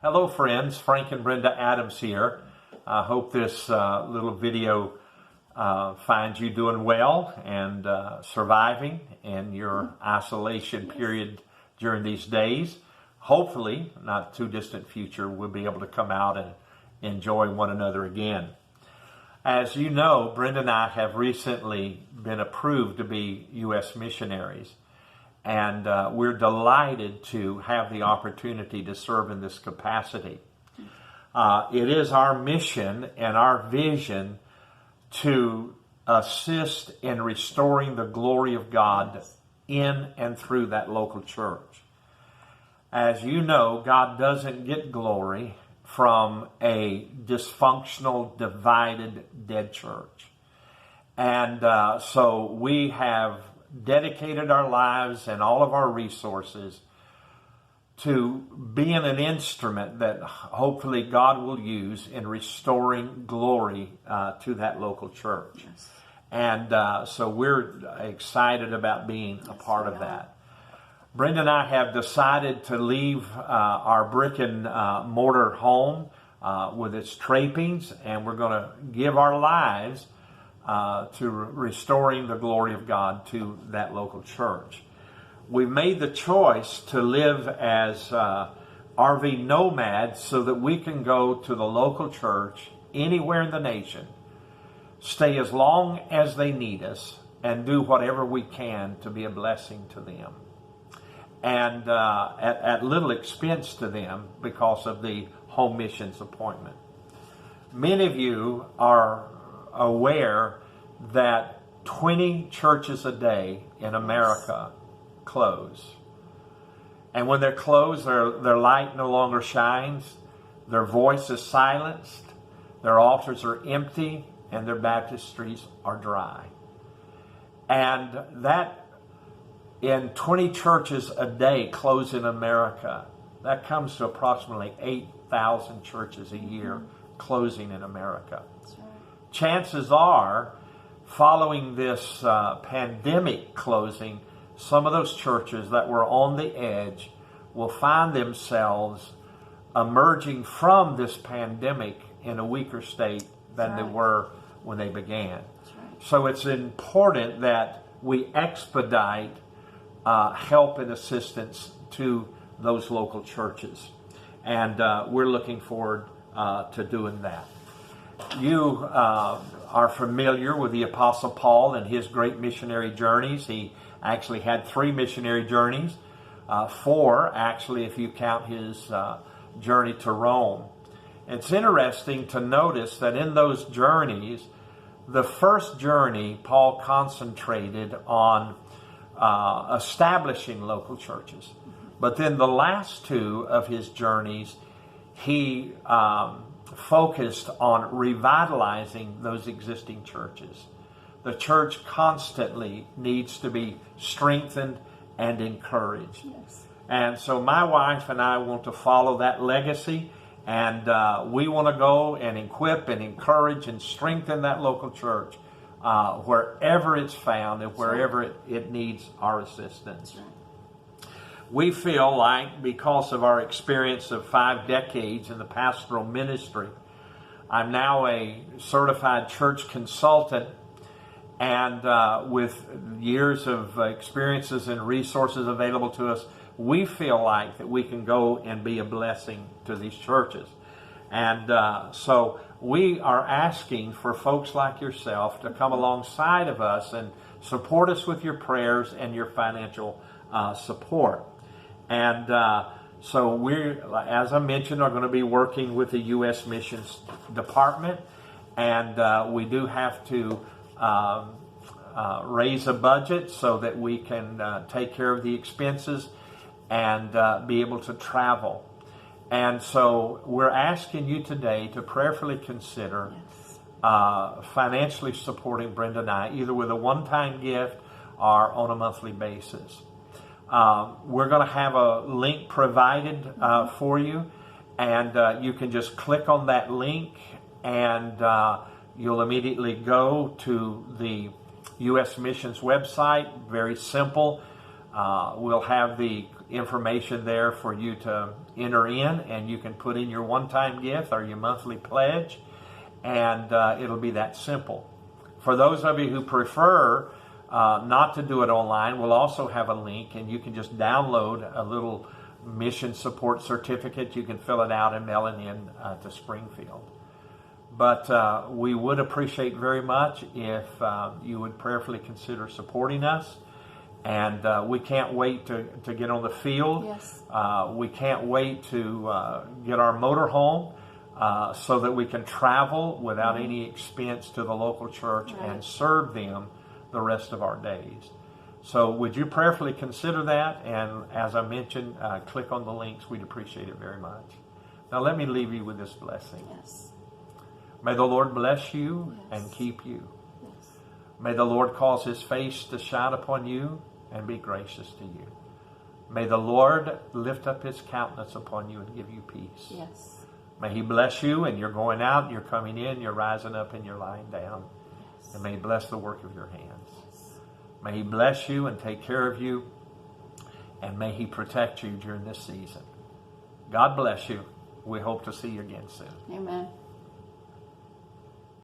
Hello friends, Frank and Brenda Adams here. I hope this little video finds you doing well and surviving in your isolation period during these days. Hopefully, not too distant future, we'll be able to come out and enjoy one another again. As you know, Brenda and I have recently been approved to be U.S. missionaries. And we're delighted to have the opportunity to serve in this capacity. It is our mission and our vision to assist in restoring the glory of God in and through that local church. As you know, God doesn't get glory from a dysfunctional, divided, dead church. And so we have dedicated our lives and all of our resources to being an instrument that hopefully God will use in restoring glory to that local church. Yes. And so we're excited about being a part of that. Brenda and I have decided to leave our brick and mortar home with its trappings, and we're going to give our lives to restoring the glory of God to that local church. We made the choice to live as RV nomads so that we can go to the local church anywhere in the nation, stay as long as they need us, and do whatever we can to be a blessing to them. And at little expense to them because of the home missions appointment. Many of you are aware that 20 churches a day in America close. And when they're closed, their light no longer shines, their voice is silenced, their altars are empty, and their baptistries are dry. And that in 20 churches a day close in America, that comes to approximately 8,000 churches a year closing in America. Chances are, following this pandemic closing, some of those churches that were on the edge will find themselves emerging from this pandemic in a weaker state than they were when they began. So it's important that we expedite help and assistance to those local churches. And we're looking forward to doing that. You are familiar with the Apostle Paul and his great missionary journeys. He actually had 3 missionary journeys, 4 actually if you count his journey to Rome. It's interesting to notice that in those journeys, the first journey Paul concentrated on establishing local churches. But then the last 2 of his journeys, he focused on revitalizing those existing churches. The church constantly needs to be strengthened and encouraged. Yes. And so my wife and I want to follow that legacy, and we want to go and equip and encourage and strengthen that local church wherever it's found and wherever it needs our assistance. We feel like, because of our experience of 5 decades in the pastoral ministry, I'm now a certified church consultant, and with years of experiences and resources available to us, we feel like that we can go and be a blessing to these churches. And so we are asking for folks like yourself to come alongside of us and support us with your prayers and your financial support. And so we, as I mentioned, are going to be working with the U.S. Missions Department, and we do have to raise a budget so that we can take care of the expenses and be able to travel. And so we're asking you today to prayerfully consider financially supporting Brenda and I, either with a one-time gift or on a monthly basis. We're going to have a link provided for you, and you can just click on that link, and you'll immediately go to the U.S. Missions website. Very simple. We'll have the information there for you to enter in, and you can put in your one-time gift or your monthly pledge, and it'll be that simple. For those of you who prefer not to do it online, we'll also have a link, and you can just download a little mission support certificate. You can fill it out and mail it in to Springfield. But we would appreciate very much if you would prayerfully consider supporting us. And we can't wait to get on the field. Yes. We can't wait to get our motorhome so that we can travel without any expense to the local church and serve them the rest of our days. So would you prayerfully consider that? And as I mentioned, click on the links. We'd appreciate it very much. Now let me leave you with this blessing. Yes. May the Lord bless you and keep you. Yes. May the Lord cause his face to shine upon you and be gracious to you. May the Lord lift up his countenance upon you and give you peace. Yes. May he bless you, and you're going out, you're coming in, you're rising up, and you're lying down. Yes. And may he bless the work of your hands. Yes. May he bless you and take care of you, and may he protect you during this season. God bless you. We hope to see you again soon. Amen.